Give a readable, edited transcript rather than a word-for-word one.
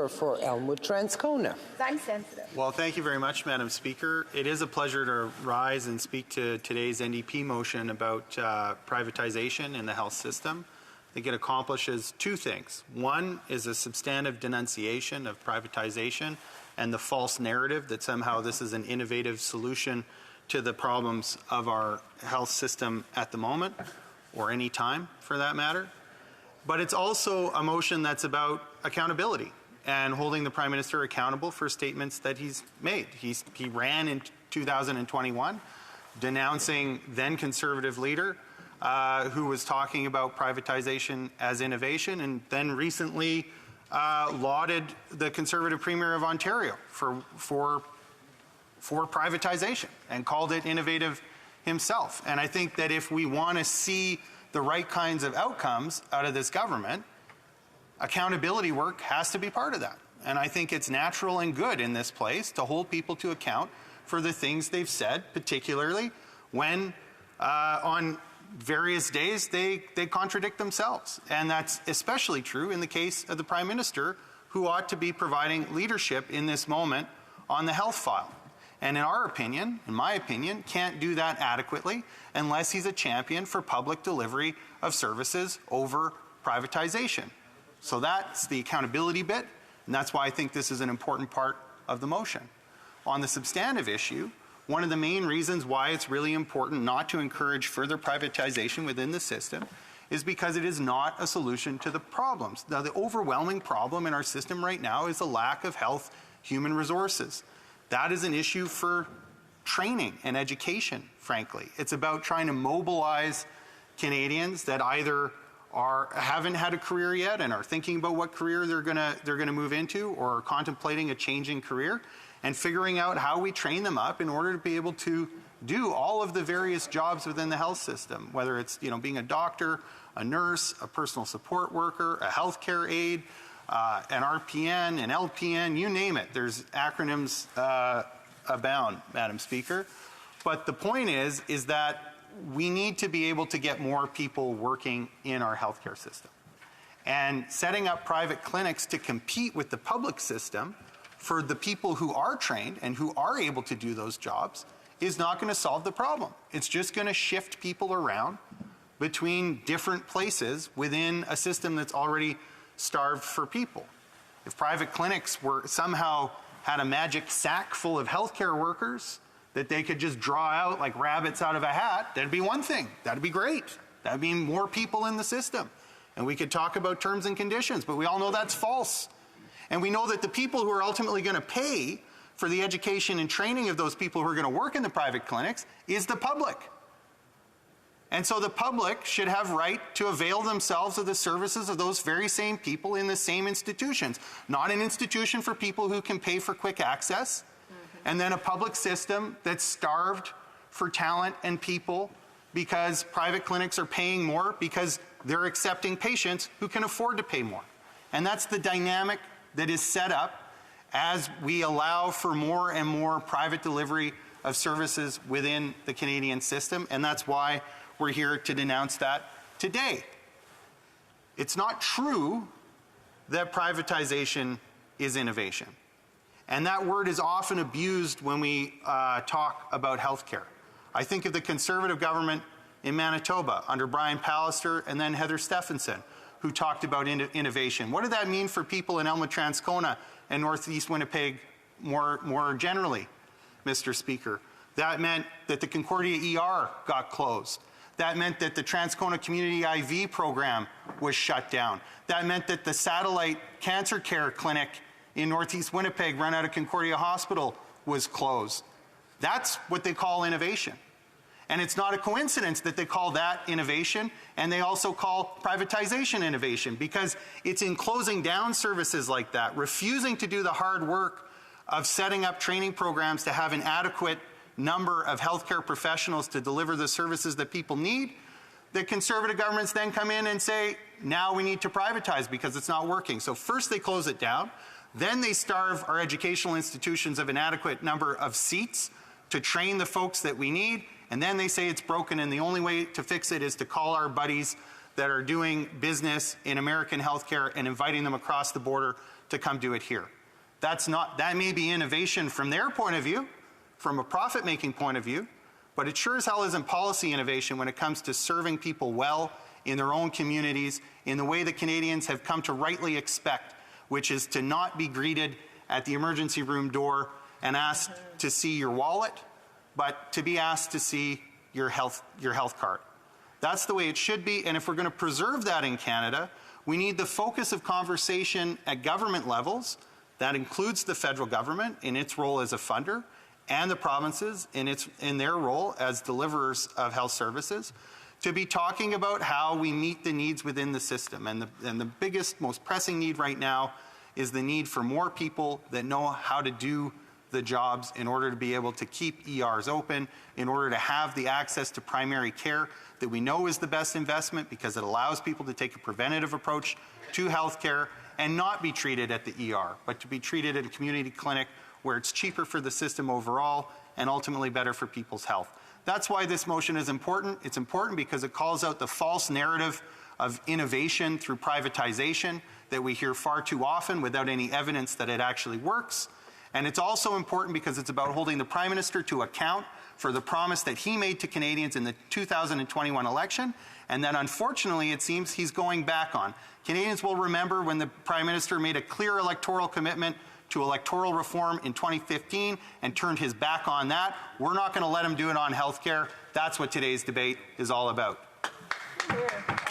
member for Elmwood-Transcona. I'm sensitive. Well, thank you very much, Madam Speaker. It is a pleasure to rise and speak to today's NDP motion about privatization in the health system. I think it accomplishes two things. One is a substantive denunciation of privatization and the false narrative that somehow this is an innovative solution to the problems of our health system at the moment, or any time for that matter. But it's also a motion that's about accountability and holding the Prime Minister accountable for statements that he's made. He ran in 2021 denouncing then Conservative leader who was talking about privatization as innovation, and then recently lauded the Conservative Premier of Ontario for privatization and called it innovative himself. And I think that if we want to see the right kinds of outcomes out of this government, accountability work has to be part of that. And I think it's natural and good in this place to hold people to account for the things they've said, particularly when on various days they contradict themselves. And that's especially true in the case of the Prime Minister, who ought to be providing leadership in this moment on the health file. And in my opinion, can't do that adequately unless he's a champion for public delivery of services over privatization. So that's the accountability bit, and that's why I think this is an important part of the motion. On the substantive issue, one of the main reasons why it's really important not to encourage further privatization within the system is because it is not a solution to the problems. Now, the overwhelming problem in our system right now is the lack of health human resources. That is an issue for training and education, frankly. It's about trying to mobilize Canadians that either haven't had a career yet and are thinking about what career they're gonna move into, or are contemplating a changing career, and figuring out how we train them up in order to be able to do all of the various jobs within the health system, whether it's being a doctor, a nurse, a personal support worker, a healthcare aide, an RPN, an LPN, you name it. There's acronyms abound, Madam Speaker. But the point is that we need to be able to get more people working in our healthcare system. And setting up private clinics to compete with the public system for the people who are trained and who are able to do those jobs is not going to solve the problem. It's just going to shift people around between different places within a system that's already starved for people. If private clinics were somehow had a magic sack full of healthcare workers that they could just draw out like rabbits out of a hat, that'd be one thing. That'd be great. That'd mean more people in the system. And we could talk about terms and conditions, but we all know that's false. And we know that the people who are ultimately going to pay for the education and training of those people who are going to work in the private clinics is the public. And so the public should have right to avail themselves of the services of those very same people in the same institutions. Not an institution for people who can pay for quick access, and then a public system that's starved for talent and people because private clinics are paying more because they're accepting patients who can afford to pay more. And that's the dynamic that is set up as we allow for more and more private delivery of services within the Canadian system, and that's why we're here to denounce that today. It's not true that privatization is innovation. And that word is often abused when we talk about healthcare. I think of the Conservative government in Manitoba under Brian Pallister and then Heather Stephenson, who talked about innovation. What did that mean for people in Elmwood-Transcona and Northeast Winnipeg more generally, Mr. Speaker? That meant that the Concordia ER got closed. That meant that the Transcona Community IV program was shut down. That meant that the satellite cancer care clinic in Northeast Winnipeg, run out of Concordia Hospital, was closed. That's what they call innovation. And it's not a coincidence that they call that innovation, and they also call privatization innovation, because it's in closing down services like that, refusing to do the hard work of setting up training programs to have an adequate number of healthcare professionals to deliver the services that people need, the Conservative governments then come in and say, now we need to privatize because it's not working. So first they close it down, then they starve our educational institutions of an adequate number of seats to train the folks that we need, and then they say it's broken and the only way to fix it is to call our buddies that are doing business in American healthcare and inviting them across the border to come do it here. That may be innovation from their point of view, from a profit-making point of view, but it sure as hell isn't policy innovation when it comes to serving people well in their own communities in the way that Canadians have come to rightly expect, which is to not be greeted at the emergency room door and asked to see your wallet, but to be asked to see your health card. That's the way it should be, and if we're going to preserve that in Canada, we need the focus of conversation at government levels. That includes the federal government in its role as a funder, and the provinces in their role as deliverers of health services, to be talking about how we meet the needs within the system. And the biggest, most pressing need right now is the need for more people that know how to do the jobs in order to be able to keep ERs open, in order to have the access to primary care that we know is the best investment because it allows people to take a preventative approach to healthcare and not be treated at the ER, but to be treated at a community clinic where it's cheaper for the system overall and ultimately better for people's health. That's why this motion is important. It's important because it calls out the false narrative of innovation through privatization that we hear far too often without any evidence that it actually works. And it's also important because it's about holding the Prime Minister to account for the promise that he made to Canadians in the 2021 election, and that unfortunately it seems he's going back on. Canadians will remember when the Prime Minister made a clear electoral commitment to electoral reform in 2015 and turned his back on that. We're not going to let him do it on healthcare. That's what today's debate is all about. Yeah.